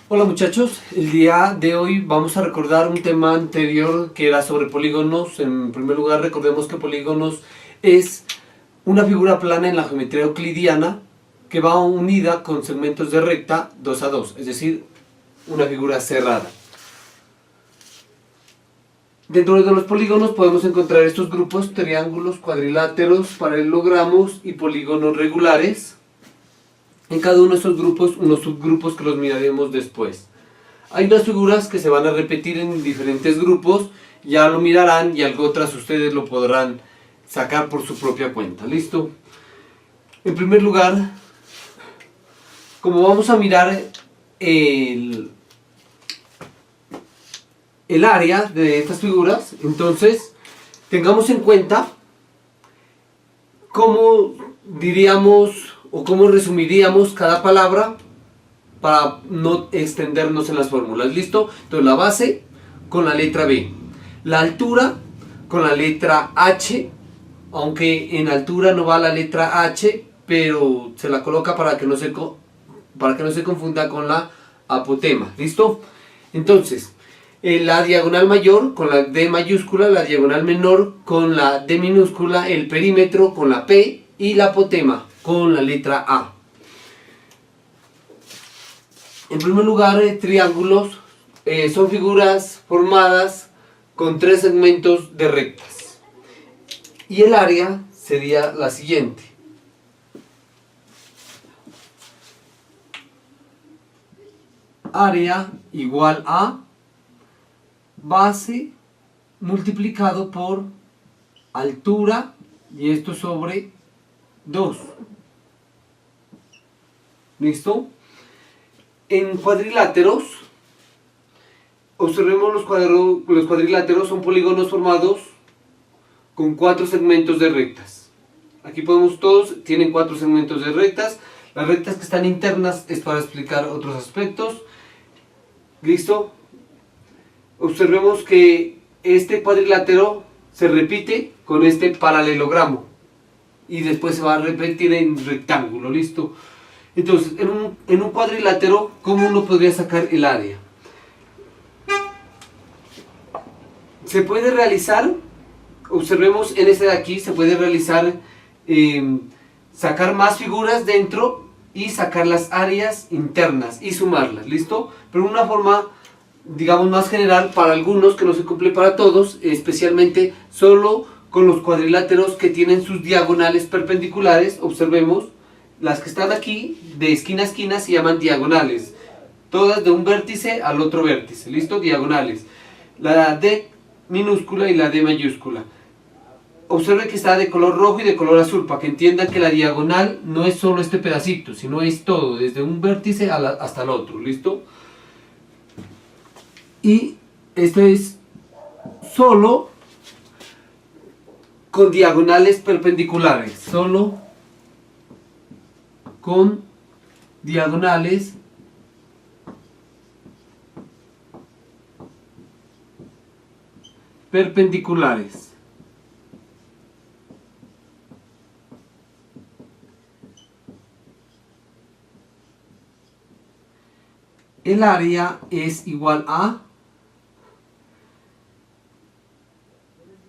Hola muchachos, el día de hoy vamos a recordar un tema anterior que era sobre polígonos. En primer lugar, recordemos que polígonos es una figura plana en la geometría euclidiana que va unida con segmentos de recta 2 a 2, es decir, una figura cerrada. Dentro de los polígonos podemos encontrar estos grupos: triángulos, cuadriláteros, paralelogramos y polígonos regulares. En cada uno de estos grupos, unos subgrupos que los miraremos después. Hay unas figuras que se van a repetir en diferentes grupos, ya lo mirarán y algo otras ustedes lo podrán sacar por su propia cuenta. ¿Listo? En primer lugar, como vamos a mirar el área de estas figuras, entonces tengamos en cuenta cómo diríamos o cómo resumiríamos cada palabra para no extendernos en las fórmulas. ¿Listo? Entonces la base con la letra B, la altura con la letra H, aunque en altura no va la letra H, pero se la coloca para que no se confunda con la apotema. ¿Listo? Entonces la diagonal mayor con la D mayúscula, la diagonal menor con la D minúscula, el perímetro con la P y la apotema con la letra A. En primer lugar, triángulos son figuras formadas con tres segmentos de rectas. Y el área sería la siguiente. Área igual a base multiplicado por altura, y esto sobre 2. ¿Listo? En cuadriláteros, observemos los cuadriláteros son polígonos formados con 4 segmentos de rectas. Aquí podemos, todos tienen 4 segmentos de rectas. Las rectas que están internas es para explicar otros aspectos. ¿Listo? Observemos que este cuadrilátero se repite con este paralelogramo y después se va a repetir en rectángulo. ¿Listo? Entonces, en un cuadrilátero, ¿cómo uno podría sacar el área? Se puede realizar, observemos en este de aquí, se puede realizar sacar más figuras dentro y sacar las áreas internas y sumarlas. ¿Listo? Pero una forma, digamos, más general para algunos, que no se cumple para todos, especialmente solo con los cuadriláteros que tienen sus diagonales perpendiculares. Observemos, las que están aquí de esquina a esquina se llaman diagonales, todas de un vértice al otro vértice. ¿Listo? Diagonales. La D minúscula y la D mayúscula. Observe que está de color rojo y de color azul, para que entiendan que la diagonal no es solo este pedacito, sino es todo, desde un vértice hasta el otro. ¿Listo? Y esto es solo con diagonales perpendiculares, solo con diagonales perpendiculares. El área es igual a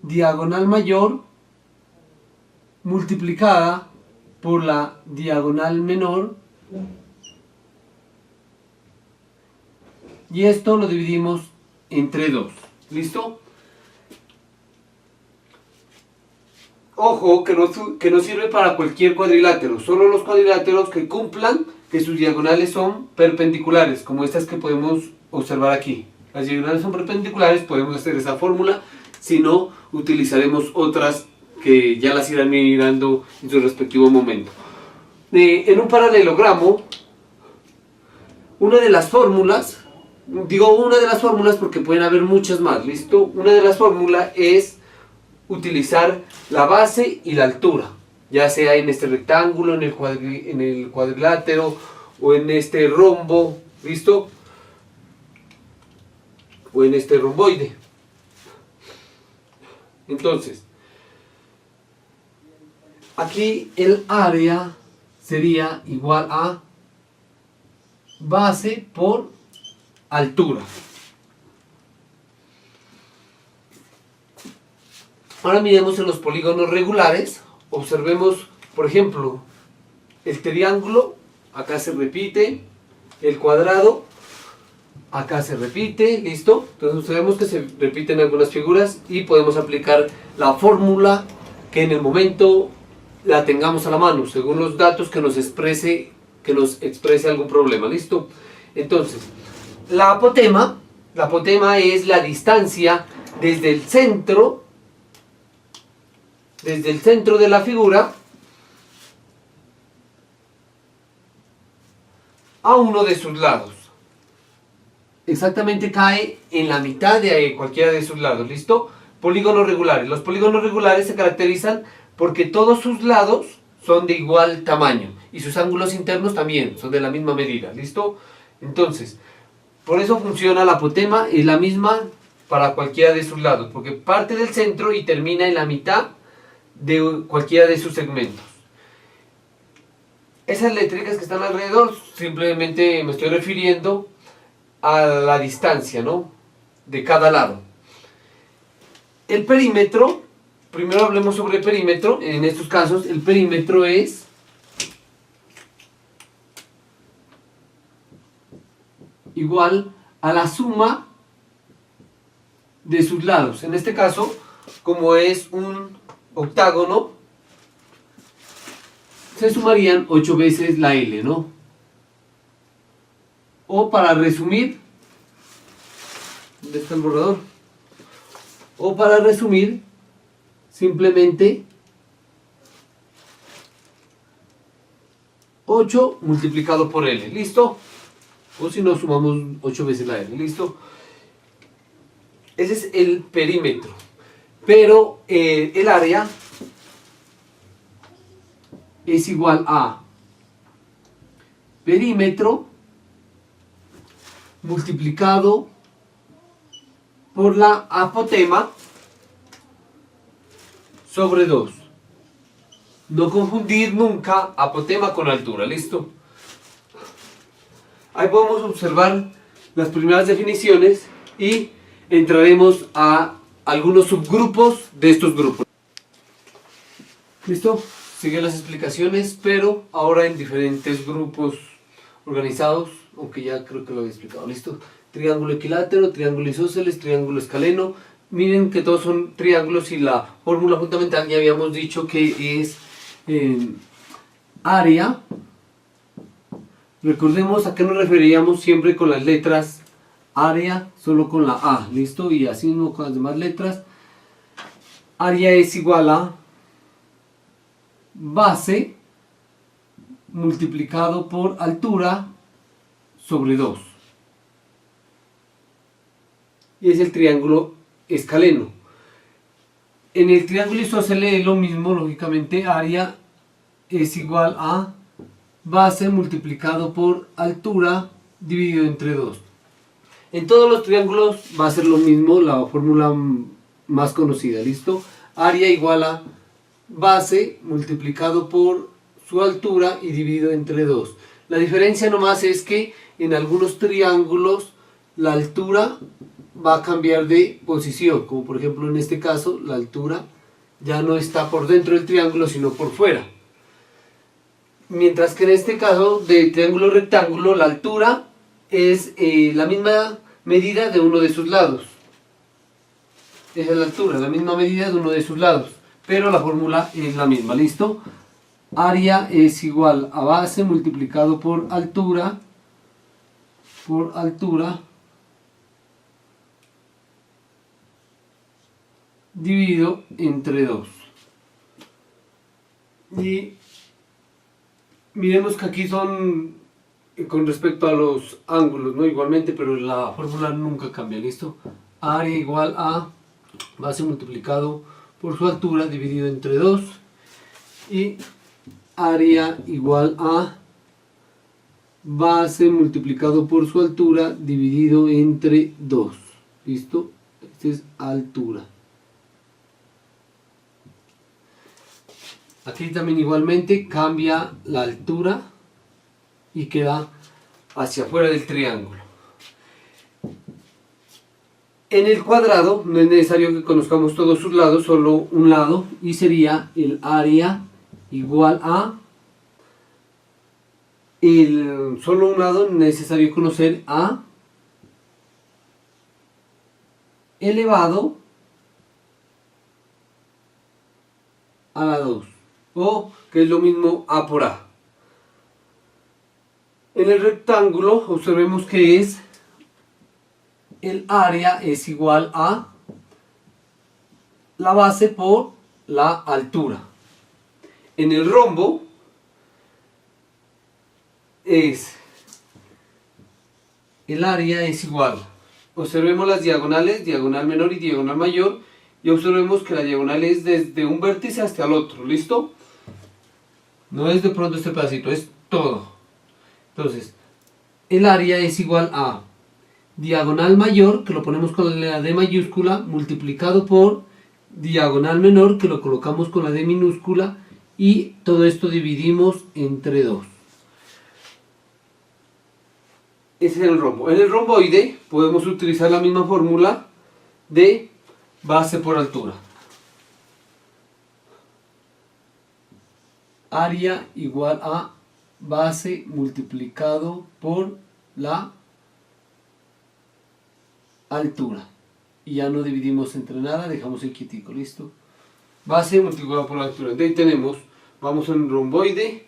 diagonal mayor multiplicada por la diagonal menor, y esto lo dividimos entre 2. ¿Listo? Ojo, que no sirve para cualquier cuadrilátero, solo los cuadriláteros que cumplan que sus diagonales son perpendiculares, como estas que podemos observar aquí. Las diagonales son perpendiculares, podemos hacer esa fórmula, si no, utilizaremos otras que ya las irán mirando en su respectivo momento. En un paralelogramo, una de las fórmulas, digo una de las fórmulas porque pueden haber muchas más. ¿Listo? Una de las fórmulas es utilizar la base y la altura, ya sea en este rectángulo, en el cuadrilátero o en este rombo. ¿Listo? O en este romboide. Entonces, aquí el área sería igual a base por altura. Ahora miremos en los polígonos regulares. Observemos, por ejemplo, el triángulo, acá se repite, el cuadrado, acá se repite, ¿listo? Entonces observemos que se repiten algunas figuras y podemos aplicar la fórmula que en el momento la tengamos a la mano, según los datos que nos exprese algún problema, ¿listo? Entonces, la apotema es la distancia desde el centro de la figura a uno de sus lados. Exactamente cae en la mitad de cualquiera de sus lados, ¿listo? Polígonos regulares. Los polígonos regulares se caracterizan porque todos sus lados son de igual tamaño y sus ángulos internos también son de la misma medida, ¿listo? Entonces, por eso funciona la apotema, es la misma para cualquiera de sus lados, porque parte del centro y termina en la mitad de cualquiera de sus segmentos. Esas letricas que están alrededor, simplemente me estoy refiriendo a la distancia, ¿no?, de cada lado. El perímetro, primero hablemos sobre el perímetro. En estos casos el perímetro es igual a la suma de sus lados. En este caso, como es un octágono, se sumarían 8 veces la L, ¿no? O para resumir, ¿dónde está el borrador? O para resumir, simplemente 8 multiplicado por L, ¿listo? O si no, sumamos 8 veces la L, ¿listo? Ese es el perímetro. Pero el área es igual a perímetro multiplicado por la apotema sobre 2. No confundir nunca apotema con altura, ¿listo? Ahí podemos observar las primeras definiciones y entraremos a algunos subgrupos de estos grupos. ¿Listo? Siguen las explicaciones, pero ahora en diferentes grupos organizados, aunque ya creo que lo había explicado. ¿Listo? Triángulo equilátero, triángulo isósceles, triángulo escaleno. Miren que todos son triángulos y la fórmula fundamental ya habíamos dicho que es área. Recordemos a qué nos referíamos siempre con las letras área, solo con la A, ¿listo? Y así mismo con las demás letras. Área es igual a base multiplicado por altura sobre 2. Y es el triángulo escaleno. En el triángulo isósceles es lo mismo, lógicamente, área es igual a base multiplicado por altura dividido entre 2. En todos los triángulos va a ser lo mismo, la fórmula más conocida, ¿listo? Área igual a base multiplicado por su altura y dividido entre 2. La diferencia nomás es que en algunos triángulos la altura va a cambiar de posición, como por ejemplo en este caso la altura ya no está por dentro del triángulo sino por fuera. Mientras que en este caso de triángulo rectángulo la altura es la misma medida de uno de sus lados. Esa es la altura, la misma medida de uno de sus lados, pero la fórmula es la misma, ¿listo? Área es igual a base multiplicado por altura dividido entre 2. Y miremos que aquí son con respecto a los ángulos, ¿no? Igualmente, pero la fórmula nunca cambia, ¿listo? Área igual a base multiplicado por su altura dividido entre 2 y área igual a base multiplicado por su altura dividido entre 2. ¿Listo? Esta es altura. Aquí también igualmente cambia la altura y queda hacia afuera del triángulo. En el cuadrado no es necesario que conozcamos todos sus lados, solo un lado, y sería el área igual a solo un lado, necesario conocer a elevado a la 2, o que es lo mismo a por a. En el rectángulo observemos que es el área es igual a la base por la altura. En el rombo es el área es igual. Observemos las diagonales, diagonal menor y diagonal mayor, y observemos que la diagonal es desde un vértice hasta el otro. ¿Listo? No es de pronto este pedacito, es todo. Entonces, el área es igual a diagonal mayor, que lo ponemos con la D mayúscula, multiplicado por diagonal menor, que lo colocamos con la D minúscula, y todo esto dividimos entre 2. Ese es el rombo. En el romboide podemos utilizar la misma fórmula de base por altura. Área igual a base multiplicado por la altura. Y ya no dividimos entre nada, dejamos el quietico, ¿listo? Base multiplicado por la altura. De ahí tenemos, vamos en romboide.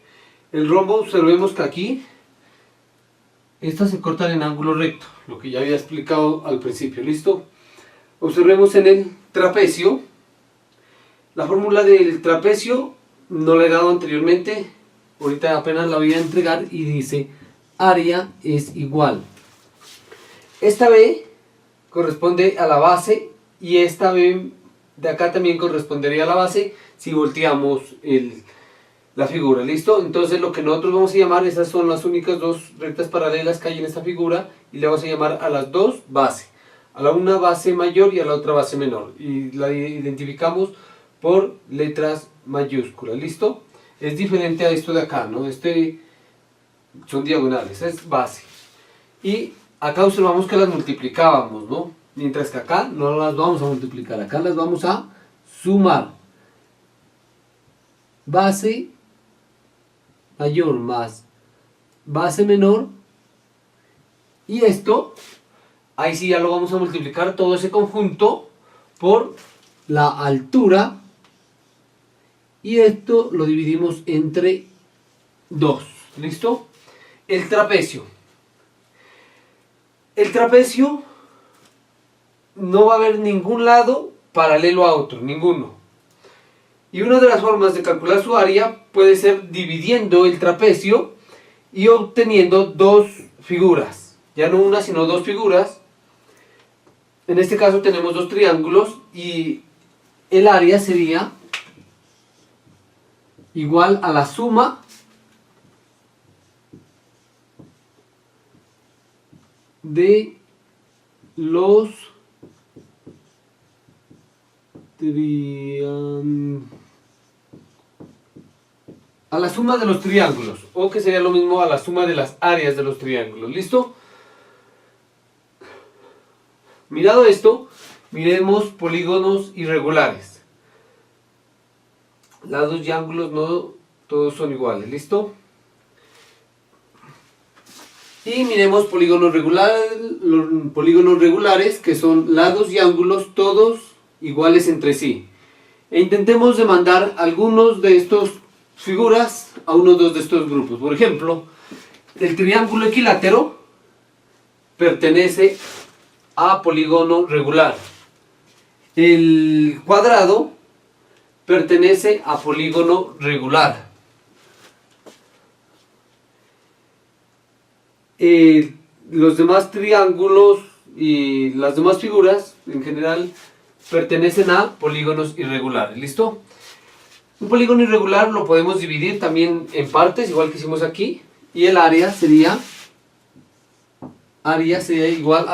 El rombo, observemos que aquí estas se cortan en ángulo recto, lo que ya había explicado al principio, ¿listo? Observemos en el trapecio. La fórmula del trapecio no la he dado anteriormente, ahorita apenas la voy a entregar, y dice área es igual. Esta B corresponde a la base y esta B de acá también correspondería a la base si volteamos la figura, ¿listo? Entonces lo que nosotros vamos a llamar, esas son las únicas dos rectas paralelas que hay en esta figura, y le vamos a llamar a las dos base, a la una base mayor y a la otra base menor, y la identificamos por letras mayúsculas, ¿listo? Es diferente a esto de acá, ¿no? Son diagonales, es base, y acá observamos que las multiplicábamos, ¿no? Mientras que acá no las vamos a multiplicar, acá las vamos a sumar. Base mayor más base menor, y esto, ahí sí ya lo vamos a multiplicar todo ese conjunto por la altura, y esto lo dividimos entre 2, ¿listo? El trapecio. El trapecio no va a haber ningún lado paralelo a otro, ninguno. Y una de las formas de calcular su área puede ser dividiendo el trapecio y obteniendo dos figuras. Ya no una, sino dos figuras. En este caso tenemos dos triángulos y el área sería igual a la suma de los a la suma de los triángulos, o que sería lo mismo a la suma de las áreas de los triángulos. ¿Listo? Mirado esto, miremos polígonos irregulares. Lados y ángulos no todos son iguales. ¿Listo? Y miremos polígonos regulares, que son lados y ángulos todos iguales entre sí. E intentemos demandar algunos de estos figuras a unos dos de estos grupos. Por ejemplo, el triángulo equilátero pertenece a polígono regular. El cuadrado pertenece a polígono regular. Los demás triángulos y las demás figuras en general pertenecen a polígonos irregulares. ¿Listo? Un polígono irregular lo podemos dividir también en partes, igual que hicimos aquí, y el área sería igual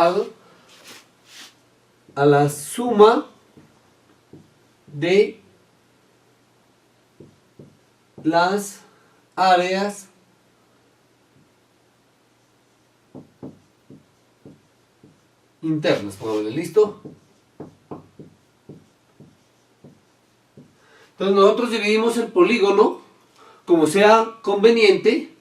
a la suma de las áreas internas, pongámosle, ¿listo? Entonces nosotros dividimos el polígono como sea conveniente,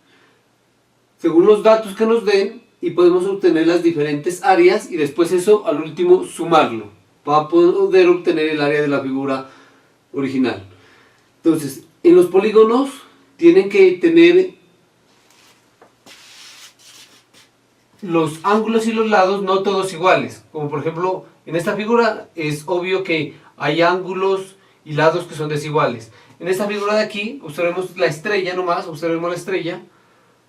según los datos que nos den, y podemos obtener las diferentes áreas y después eso al último sumarlo para poder obtener el área de la figura original. Entonces, en los polígonos tienen que tener los ángulos y los lados no todos iguales. Como por ejemplo, en esta figura es obvio que hay ángulos y lados que son desiguales. En esta figura de aquí, observemos la estrella nomás, observemos la estrella.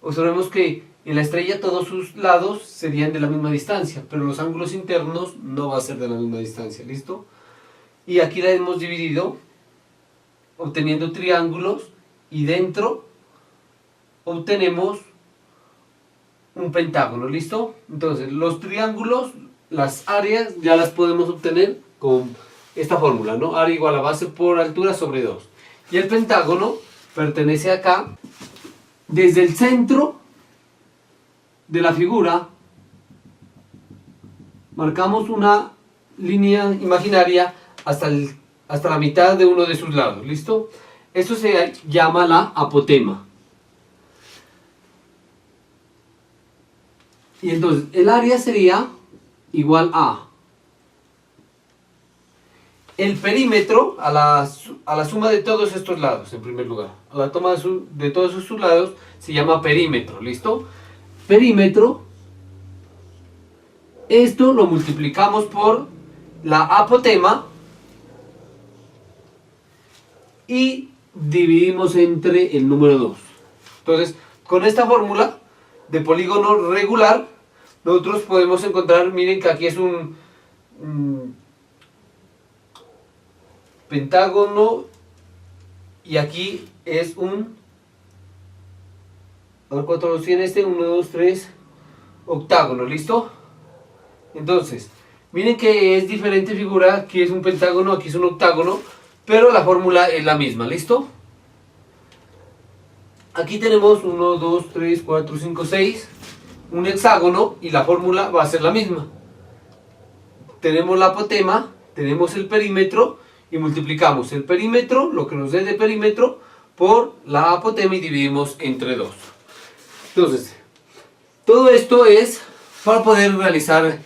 Observemos que en la estrella todos sus lados serían de la misma distancia, pero los ángulos internos no va a ser de la misma distancia, ¿listo? Y aquí la hemos dividido obteniendo triángulos y dentro obtenemos un pentágono, ¿listo? Entonces los triángulos, las áreas ya las podemos obtener con esta fórmula, ¿no? Área igual a base por altura sobre 2. Y el pentágono pertenece acá. Desde el centro de la figura marcamos una línea imaginaria hasta la mitad de uno de sus lados, ¿listo? Esto se llama la apotema. Y entonces el área sería igual a el perímetro a la suma de todos estos lados, en primer lugar. A la toma de todos estos lados se llama perímetro, ¿listo? Perímetro, esto lo multiplicamos por la apotema y dividimos entre el número 2. Entonces, con esta fórmula de polígono regular, nosotros podemos encontrar, miren que aquí es un pentágono y aquí es un, a ver cuántos tiene este, 1, 2, 3, octágono, ¿listo? Entonces, miren que es diferente figura, aquí es un pentágono, aquí es un octágono, pero la fórmula es la misma, ¿listo? Aquí tenemos 1, 2, 3, 4, 5, 6, un hexágono y la fórmula va a ser la misma. Tenemos la apotema, tenemos el perímetro y multiplicamos el perímetro, lo que nos dé de perímetro, por la apotema y dividimos entre 2. Entonces, todo esto es para poder realizar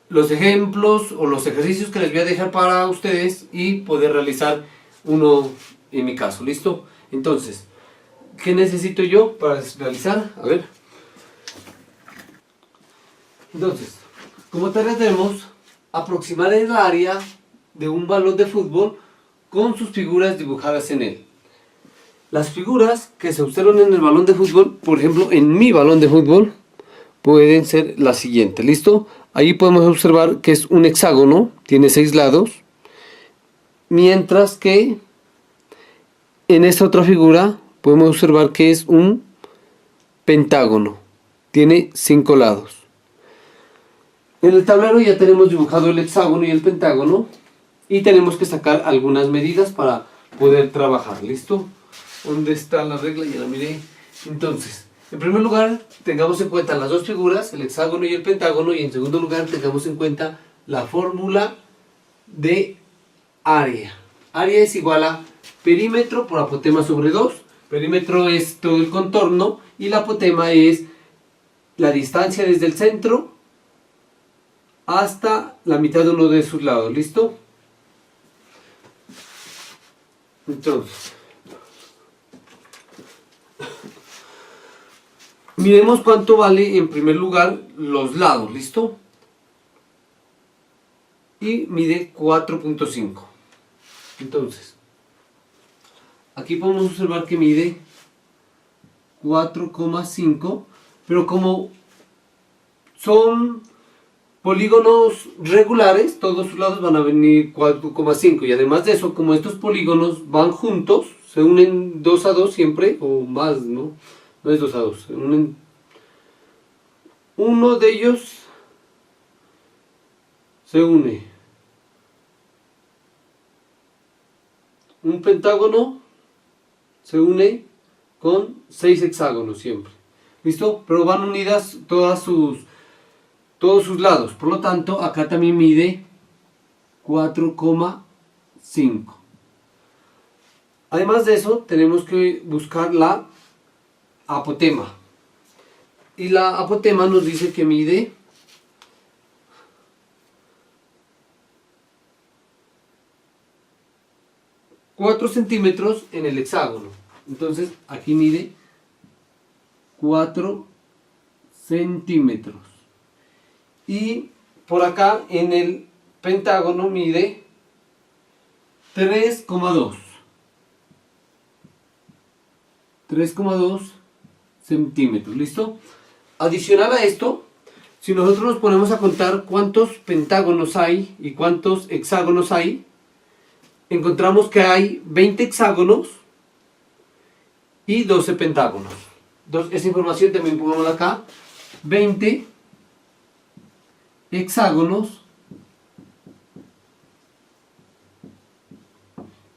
los ejemplos o los ejercicios que les voy a dejar para ustedes y poder realizar uno en mi caso, ¿listo? Entonces, ¿qué necesito yo para realizar? A ver. Entonces, como tarea tenemos aproximar el área de un balón de fútbol con sus figuras dibujadas en él. Las figuras que se observan en el balón de fútbol, por ejemplo en mi balón de fútbol, pueden ser las siguientes, ¿listo? Ahí podemos observar que es un hexágono, tiene 6 lados, mientras que en esta otra figura podemos observar que es un pentágono, tiene 5 lados. En el tablero ya tenemos dibujado el hexágono y el pentágono y tenemos que sacar algunas medidas para poder trabajar, ¿listo? ¿Dónde está la regla? Ya la miré. Entonces, en primer lugar, tengamos en cuenta las dos figuras, el hexágono y el pentágono, y en segundo lugar, tengamos en cuenta la fórmula de área. Área es igual a perímetro por apotema sobre 2. Perímetro es todo el contorno y la apotema es la distancia desde el centro hasta la mitad de uno de sus lados, ¿listo? Entonces, miremos cuánto vale en primer lugar los lados, ¿listo? Y mide 4.5. Entonces, aquí podemos observar que mide 4,5, pero como son polígonos regulares, todos sus lados van a venir 4,5, y además de eso, como estos polígonos van juntos, se unen 2 a 2 siempre, o más, ¿no? No es 2 a 2, se unen. Uno de ellos se une. Un pentágono se une con 6 hexágonos siempre. ¿Listo? Pero van unidas todas todos sus lados. Por lo tanto, acá también mide 4,5. Además de eso, tenemos que buscar la apotema. Y la apotema nos dice que mide 4 centímetros en el hexágono. Entonces aquí mide 4 centímetros. Y por acá en el pentágono mide 3,2. 3,2 centímetros. ¿Listo? Adicional a esto, si nosotros nos ponemos a contar cuántos pentágonos hay y cuántos hexágonos hay, encontramos que hay 20 hexágonos y 12 pentágonos. Entonces, esa información también pongámosla acá. 20 hexágonos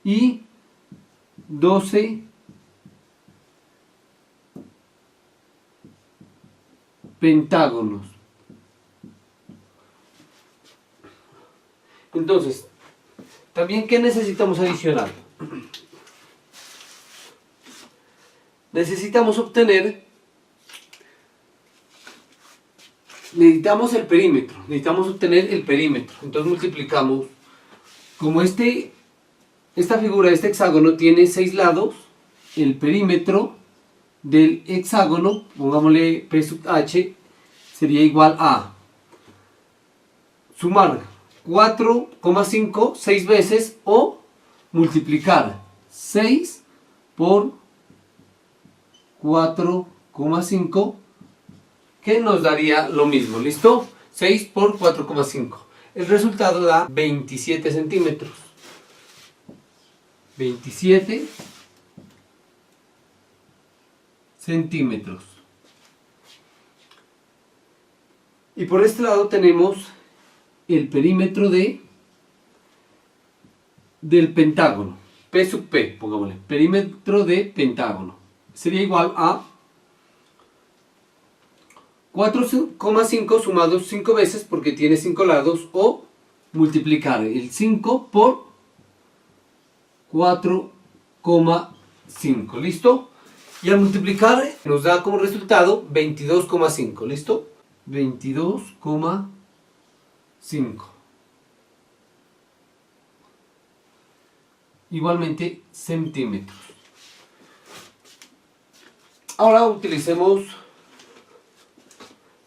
y 12 pentágonos. Entonces, también, ¿qué necesitamos adicional? Necesitamos obtener, necesitamos el perímetro, necesitamos obtener el perímetro. Entonces multiplicamos, como esta figura, este hexágono tiene 6 lados, el perímetro del hexágono, pongámosle P sub H, sería igual a sumar 4,5 6 veces o multiplicar 6 por 4,5, que nos daría lo mismo. ¿Listo? 6 por 4,5. El resultado da 27 centímetros. 27 centímetros. Y por este lado tenemos el perímetro del pentágono. P sub P, pongámosle. Perímetro de pentágono. Sería igual a 4,5 sumado 5 veces porque tiene 5 lados, o multiplicar el 5 por 4,5. ¿Listo? Y al multiplicar nos da como resultado 22,5. ¿Listo? 22,5. Igualmente centímetros. Ahora utilicemos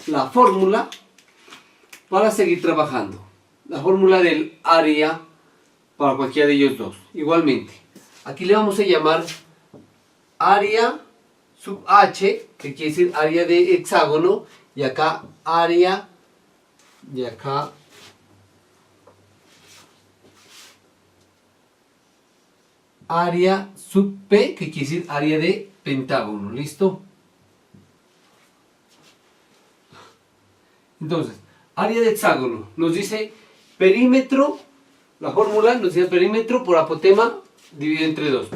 la fórmula para seguir trabajando. La fórmula del área para cualquiera de ellos dos. Igualmente, aquí le vamos a llamar área sub H, que quiere decir área de hexágono, y acá área, y acá área sub P, que quiere decir área de pentágono. ¿Listo? Entonces, área de hexágono nos dice perímetro, la fórmula nos dice perímetro por apotema dividido entre 2.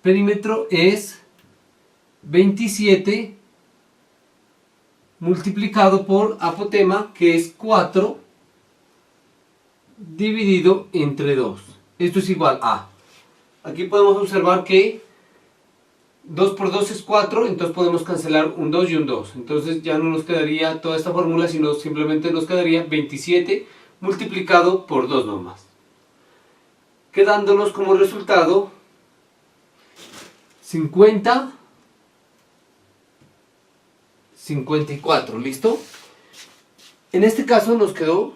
Perímetro es 27 multiplicado por apotema, que es 4, dividido entre 2. Esto es igual a, aquí podemos observar que 2 por 2 es 4, entonces podemos cancelar un 2 y un 2. Entonces ya no nos quedaría toda esta fórmula, sino simplemente nos quedaría 27 multiplicado por 2 nomás. Quedándonos como resultado 50, 54. ¿Listo? En este caso nos quedó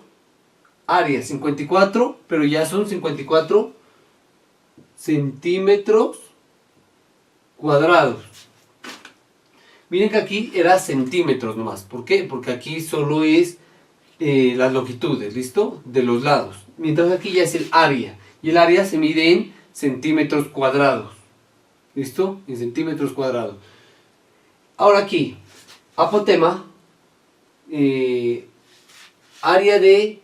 área 54, pero ya son 54 centímetros cuadrados. Miren que aquí era centímetros nomás. ¿Por qué? Porque aquí solo es las longitudes, ¿listo? De los lados. Mientras aquí ya es el área. Y el área se mide en centímetros cuadrados. ¿Listo? En centímetros cuadrados. Ahora aquí, apotema, área de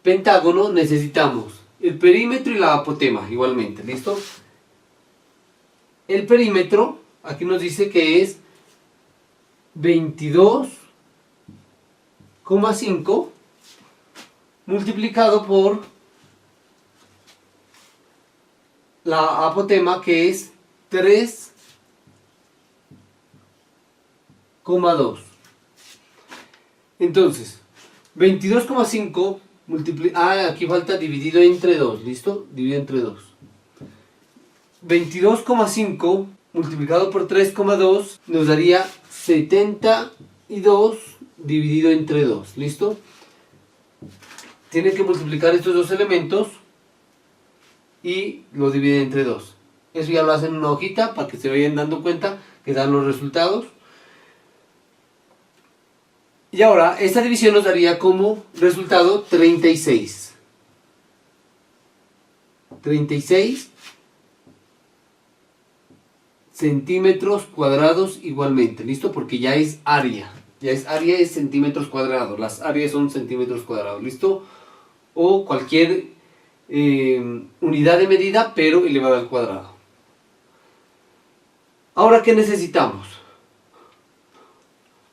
pentágono, necesitamos el perímetro y la apotema igualmente. ¿Listo? El perímetro, aquí nos dice que es 22 22,5 multiplicado por la apotema, que es 3,2. Entonces, 22,5 aquí falta dividido entre 2, ¿listo? Dividido entre 2. 22,5 multiplicado por 3,2 nos daría 72 dividido entre 2, ¿listo? Tienen que multiplicar estos dos elementos y lo dividen entre 2. Eso ya lo hacen en una hojita para que se vayan dando cuenta que dan los resultados. Y ahora, esta división nos daría como resultado 36. 36 centímetros cuadrados igualmente, ¿listo? Porque ya es área. Ya es área, es centímetros cuadrados. Las áreas son centímetros cuadrados, ¿listo? O cualquier unidad de medida, pero elevada al cuadrado. Ahora, ¿qué necesitamos?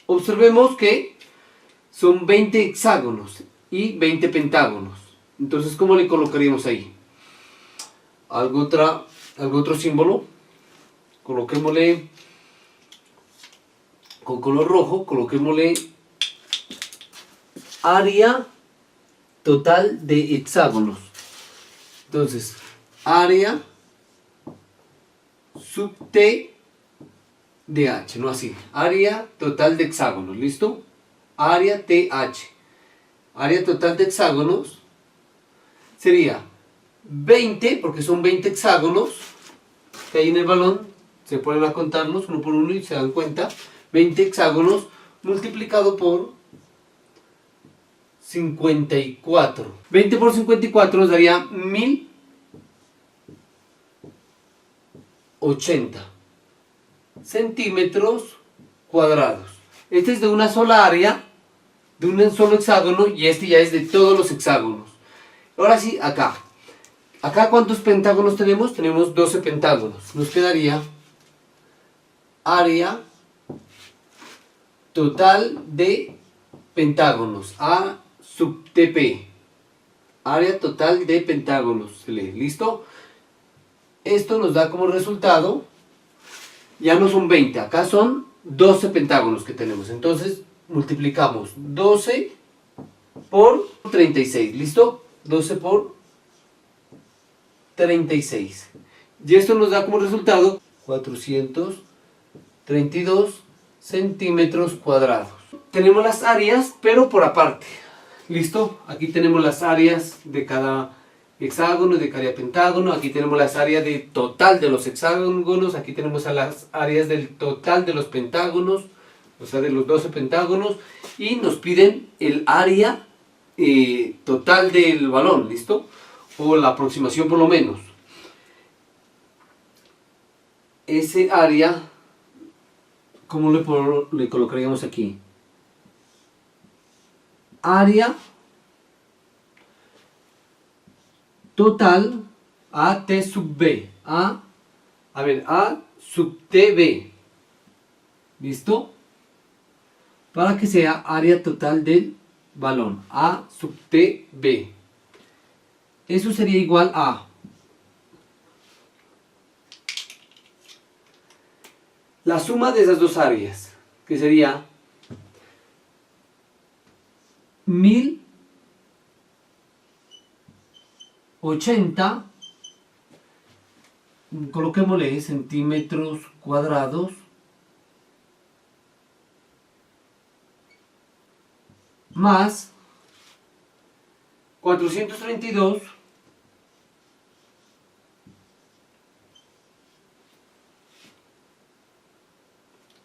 Observemos que son 20 hexágonos y 20 pentágonos. Entonces, ¿cómo le colocaríamos ahí? ¿Algún otro símbolo? Coloquémosle con color rojo, coloquémosle área total de hexágonos. Entonces, área sub T de H, no así. Área total de hexágonos, ¿listo? Área TH. Área total de hexágonos sería 20, porque son 20 hexágonos que hay en el balón. Se ponen a contarlos uno por uno y se dan cuenta. 20 hexágonos multiplicado por 54. 20 por 54 nos daría 1080 centímetros cuadrados. Este es de una sola área, de un solo hexágono, y este ya es de todos los hexágonos. Ahora sí, acá. Acá, ¿cuántos pentágonos tenemos? Tenemos 12 pentágonos. Nos quedaría área total de pentágonos, A sub TP. Área total de pentágonos. ¿Listo? Esto nos da como resultado, ya no son 20, acá son 12 pentágonos que tenemos. Entonces multiplicamos 12 por 36. ¿Listo? 12 por 36. Y esto nos da como resultado 432 centímetros cuadrados. Tenemos las áreas, pero por aparte. ¿Listo? Aquí tenemos las áreas de cada hexágono, de cada pentágono. Aquí tenemos las áreas de total de los hexágonos. Aquí tenemos a las áreas del total de los pentágonos, o sea, de los 12 pentágonos. Y nos piden el área total del balón, ¿listo? O la aproximación por lo menos. Ese área, ¿cómo le colocaríamos aquí? Área total a T sub B. A sub TB. ¿Listo? Para que sea área total del balón. A sub TB. Eso sería igual a la suma de esas dos áreas, que sería 1080, coloquémosle centímetros cuadrados, más 432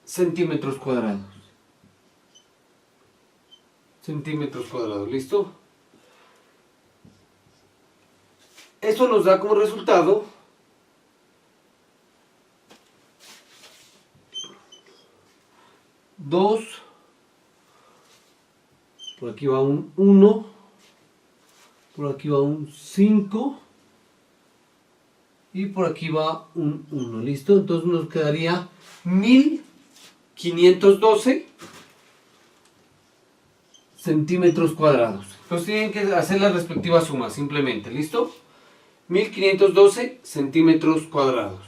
centímetros cuadrados. ¿Listo? Esto nos da como resultado dos. Por aquí va un 1, por aquí va un 5 y por aquí va un 1. ¿Listo? Entonces nos quedaría 1512 centímetros cuadrados. Entonces tienen que hacer la respectiva suma simplemente, ¿listo? 1512 centímetros cuadrados.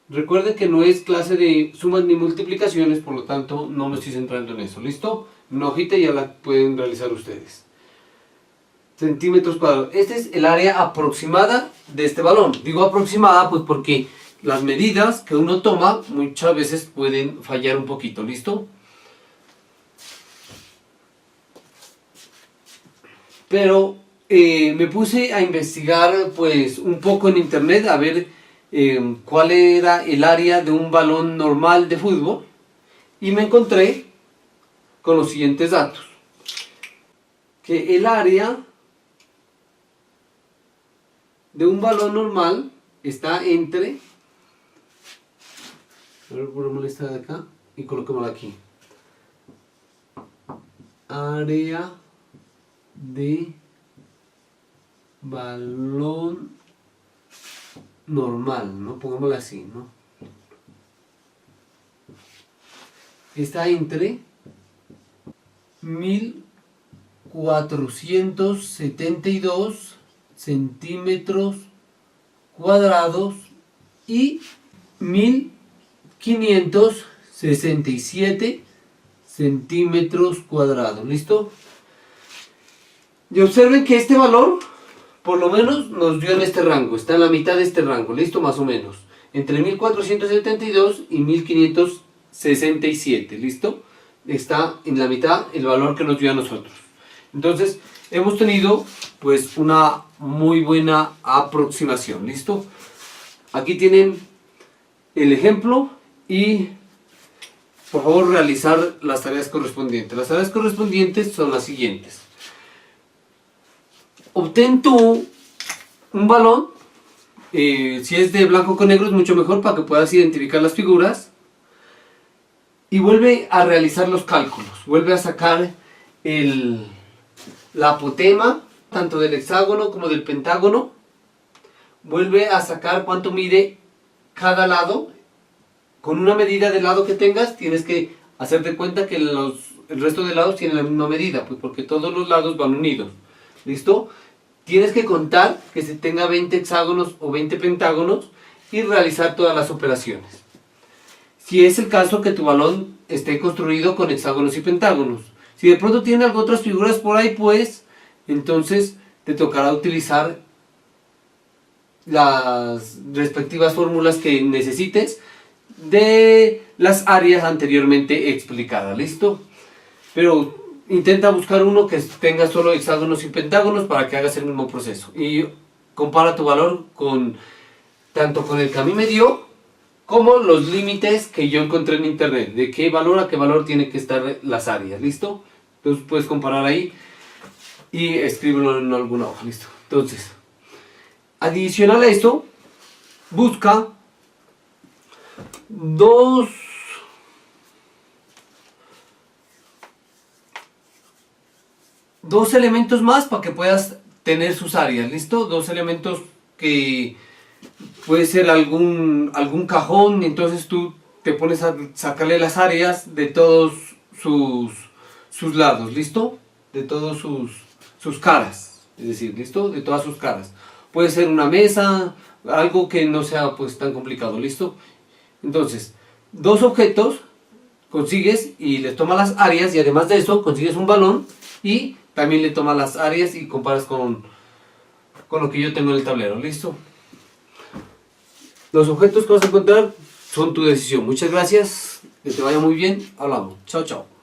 Recuerden que no es clase de sumas ni multiplicaciones, por lo tanto no me estoy centrando en eso, ¿listo? Una hojita ya la pueden realizar ustedes. Centímetros cuadrados. Este es el área aproximada de este balón. Digo aproximada pues porque las medidas que uno toma muchas veces pueden fallar un poquito, ¿listo? Pero me puse a investigar pues un poco en internet a ver cuál era el área de un balón normal de fútbol y me encontré con los siguientes datos: que el área de un balón normal está entre, a ver, ponemos esta de acá y coloquémosla aquí, área de balón normal, ¿no? Pongámosla así, ¿no? Está entre 1472 centímetros cuadrados y 1567 centímetros cuadrados, ¿listo? Y observen que este valor por lo menos nos dio en este rango, está en la mitad de este rango, listo, más o menos, entre 1472 y 1567, listo, está en la mitad el valor que nos dio a nosotros. Entonces hemos tenido pues una muy buena aproximación, listo. Aquí tienen el ejemplo y por favor realizar las tareas correspondientes. Las tareas correspondientes son las siguientes: obtén tú un balón, si es de blanco con negro es mucho mejor para que puedas identificar las figuras, y vuelve a realizar los cálculos, vuelve a sacar la apotema tanto del hexágono como del pentágono, vuelve a sacar cuánto mide cada lado. Con una medida del lado que tengas tienes que hacerte cuenta que el resto de lados tienen la misma medida, pues porque todos los lados van unidos, ¿listo? Tienes que contar que se tenga 20 hexágonos o 20 pentágonos y realizar todas las operaciones. Si es el caso que tu balón esté construido con hexágonos y pentágonos. Si de pronto tiene algo otras figuras por ahí, pues entonces te tocará utilizar las respectivas fórmulas que necesites de las áreas anteriormente explicadas, ¿listo? Pero intenta buscar uno que tenga solo hexágonos y pentágonos para que hagas el mismo proceso y compara tu valor tanto con el que a mí me dio como los límites que yo encontré en internet, de qué valor a qué valor tienen que estar las áreas, ¿listo? Entonces puedes comparar ahí y escríbelo en alguna hoja, ¿listo? Entonces, adicional a esto, busca dos elementos más para que puedas tener sus áreas, ¿listo? Dos elementos que puede ser algún cajón, entonces tú te pones a sacarle las áreas de todos sus lados, ¿listo? De todos sus caras, es decir, ¿listo? De todas sus caras. Puede ser una mesa, algo que no sea pues tan complicado, ¿listo? Entonces, dos objetos consigues y les tomas las áreas, y además de eso consigues un balón y también le tomas las áreas y comparas con lo que yo tengo en el tablero, ¿listo? Los objetos que vas a encontrar son tu decisión. Muchas gracias, que te vaya muy bien, hablamos, chao chao.